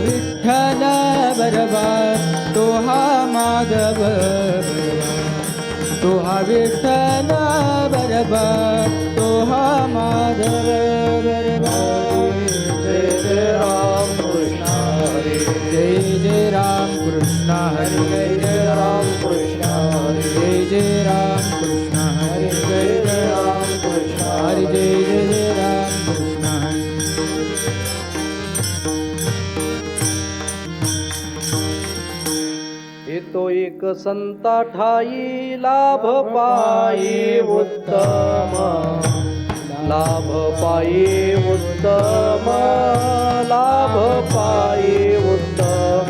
विठ्ठल बरवा तो हा माधव बरवा तो हा विठ्ठल बरवा तो हा माधव बरवा जय जय राम कृष्ण हरी जय जय राम कृष्ण हरी जय जय राम कृष्ण हरी जय जय राम कृष्ण हरी जय जय राम कृष्ण हरी जय जय राम कृष्ण हरी येतो एक संता ठाई लाभ पायी उत्तम लाभ पायी उत्तम लाभ पायी उत्तम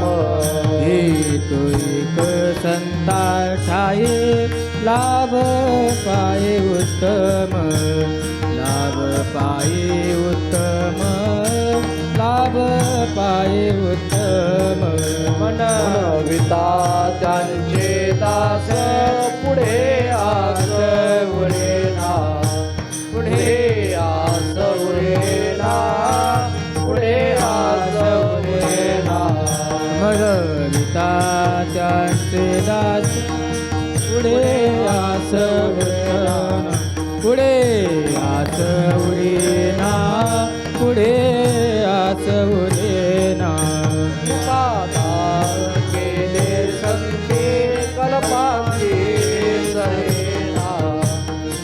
हे तो एक संता ठाई लाभ पाये उत्तम लाभ पाये उत्तम लाभ पाये उत्तम मनविता त्यांचे दास पुढे आस उरेना पुढे आस उरेना पुढे आस उरेना मरविता त्यांचे दास पुढे आस उत्तम पुढे आस उरेना पुढे आस उरेना पादार केले संते कल्पांती सरेना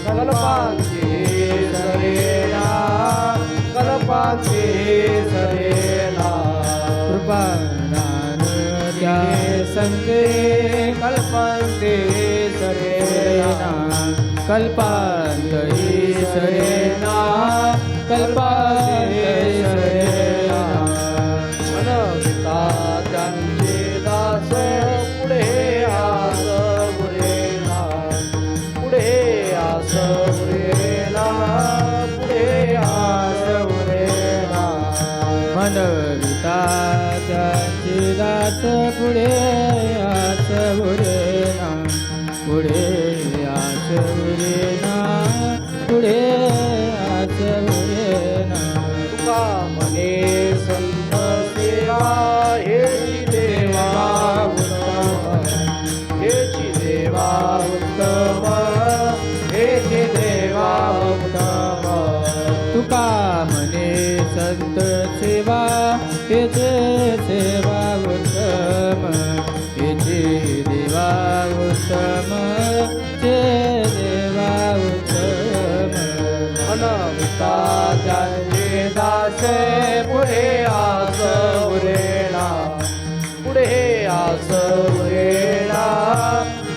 कल्पांती सरेना कल्पांती सरेना कृपादान त्या संते कल्पांते सरेना कल्पांतही सरेना कल्पांते सरेना मनविता त्यांचे दास पुढे आस उरेना पुढे आस उरेना पुढे आस उरेना मनविता त्यांचे दास पुढे आस उरेना पुढे आस उरेना पुढे आस उरेना तुका म्हणे संत सेवा हेची देवा उत्तम हेची देवा उत्तम हेची देवा उत्तम तुका म्हणे संत सेवा हेचे सेवा उत्तम हेचे देवा उत्तम चे देवा उत्तम मनविता त्यांचे दास पुढे आस उरेना पुढे आस उरेना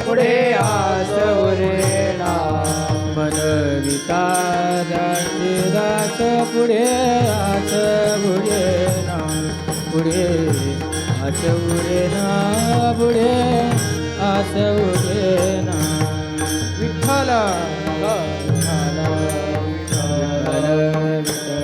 पुढे आस उरेना मनविता त्यांचे दास पुढे आस उरेना पुढे आस उरेना पुढे आस उरेना विठ्ठल विठ्ठल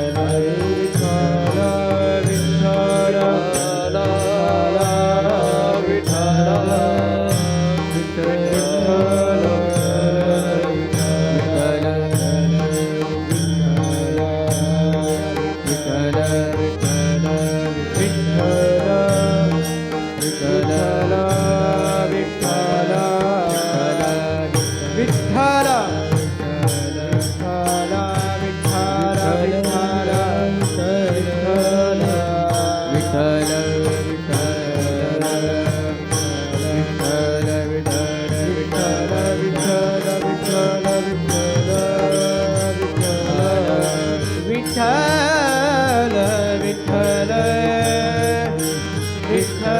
विठ्ठल विठ्ठल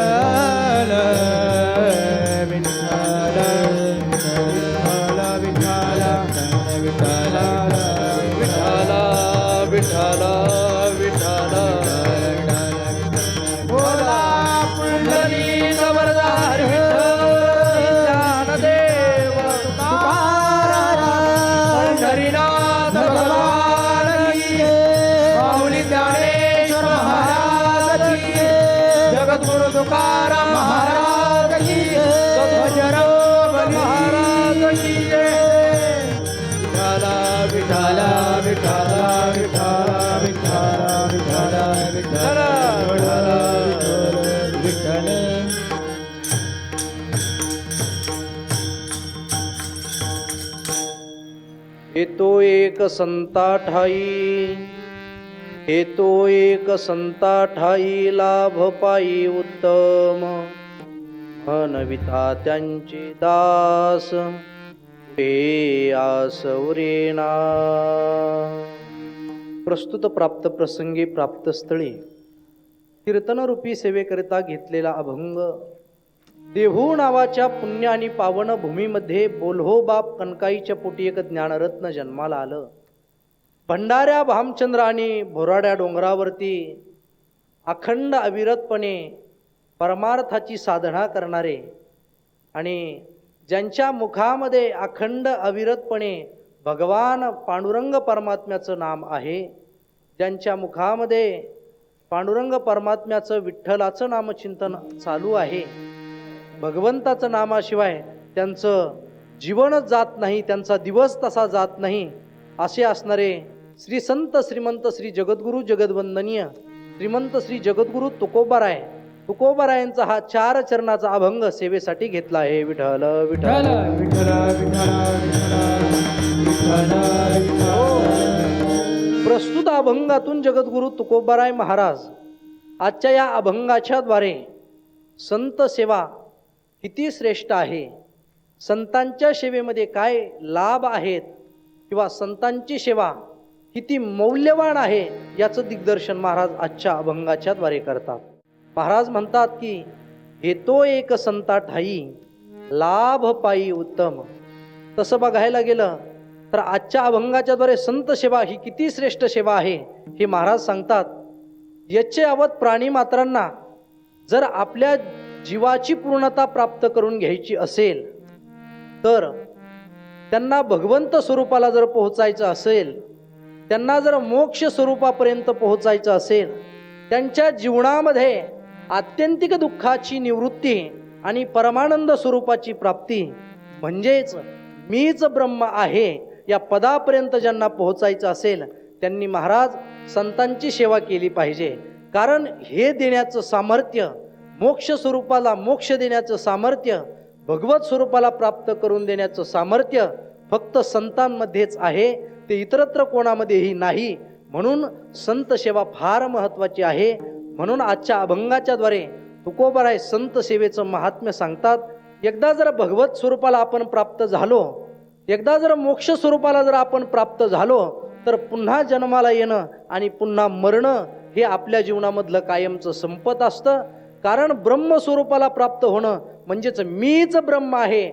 विठ्ठल विठ्ठला विठ्ठला बोला पुंडलिक वरदार ज्ञानदेव तुकाराम पंढरीनाथ भगवान की माऊली ज्ञानेश्वर महाराज की जगद्गुरु तुकाराम महाराज की सद्भजराम महाराज की विठ्ठला विठ्ठला विठ्ठला विठ्ठला विठ्ठला विठ्ठला विठ्ठला विठ्ठला हेतो एक संता ठाई, हेतो एक संता ठाई, लाभ पायी उत्तम, मनविता त्यांचे दास, हे आस उरेना. प्रस्तुत प्राप्त प्रसंगी प्राप्त स्थळी कीर्तनरूपी सेवेकरिता घेतलेला अभंग देहू नावाच्या पुण्य आणि पावन भूमीमध्ये बोल्हो बाप कनकाईच्या पोटी एक ज्ञानरत्न जन्माला आलं. भंडाऱ्या भामचंद्र आणि भोराड्या डोंगरावरती अखंड अविरतपणे परमार्थाची साधना करणारे आणि ज्यांच्या मुखामध्ये अखंड अविरतपणे भगवान पांडुरंग परमात्म्याचं नाम आहे, ज्यांच्या मुखामध्ये पांडुरंग परमात्म्याचं विठ्ठलाचं नामचिंतन चालू आहे, भगवंताचं नामाशिवाय त्यांचं जीवनच जात नाही, त्यांचा दिवस तसा जात नाही, असे असणारे श्री संत श्रीमंत श्री जगद्गुरु जगद्वंदनीय श्रीमंत श्री जगद्गुरु तुकोबाराय, तुकोबारायांचा हा 4 चरणाचा अभंग सेवेसाठी घेतला आहे. विठ्ठल विठ्ठल विठ्ठल विठ्ठल प्रस्तुत अभंगातून जगद्गुरु तुकोबाराय महाराज आजच्या या अभंगाच्या द्वारे संत सेवा किती श्रेष्ठ आहे, संतांच्या सेवेमध्ये काय लाभ आहेत किंवा संतांची सेवा किती मौल्यवान आहे याचं दिग्दर्शन महाराज आजच्या अभंगाच्या द्वारे करतात. महाराज म्हणतात की हेतो एक संता ठाई, लाभ पायी उत्तम. तसं बघायला गेलं तर आजच्या अभंगाच्या द्वारे संत सेवा ही किती श्रेष्ठ सेवा आहे हे महाराज सांगतात. याचे यावत प्राणी मात्रांना जर आपल्या जीवाची पूर्णता प्राप्त करून घ्यायची असेल तर त्यांना भगवंत स्वरूपाला जर पोहोचायचं असेल, त्यांना जर मोक्ष स्वरूपापर्यंत पोहोचायचं असेल, त्यांच्या जीवनामध्ये आत्यंतिक दुःखाची निवृत्ती आणि परमानंद स्वरूपाची प्राप्ती म्हणजेच मीच ब्रह्म आहे या पदापर्यंत ज्यांना पोहोचायचं असेल त्यांनी महाराज संतांची सेवा केली पाहिजे. कारण हे देण्याचं सामर्थ्य, मोक्ष स्वरूपाला मोक्ष देण्याचं सामर्थ्य, भगवत स्वरूपाला प्राप्त करून देण्याचं सामर्थ्य फक्त संतांमध्येच आहे, ते इतरत्र कोणामध्येही नाही. म्हणून संत सेवा फार महत्त्वाची आहे. म्हणून आजच्या अभंगाच्या द्वारे तुकोबाराय संत सेवेचं महात्म्य सांगतात. एकदा जर भगवत स्वरूपाला आपण प्राप्त झालो, एकदा जर मोक्ष स्वरूपाला जर आपण प्राप्त झालो तर पुन्हा जन्माला येणं आणि पुन्हा मरणं हे आपल्या जीवनामधलं कायमचं संपत असतं. कारण ब्रह्मस्वरूपाला प्राप्त होणं म्हणजेच मीच ब्रह्म आहे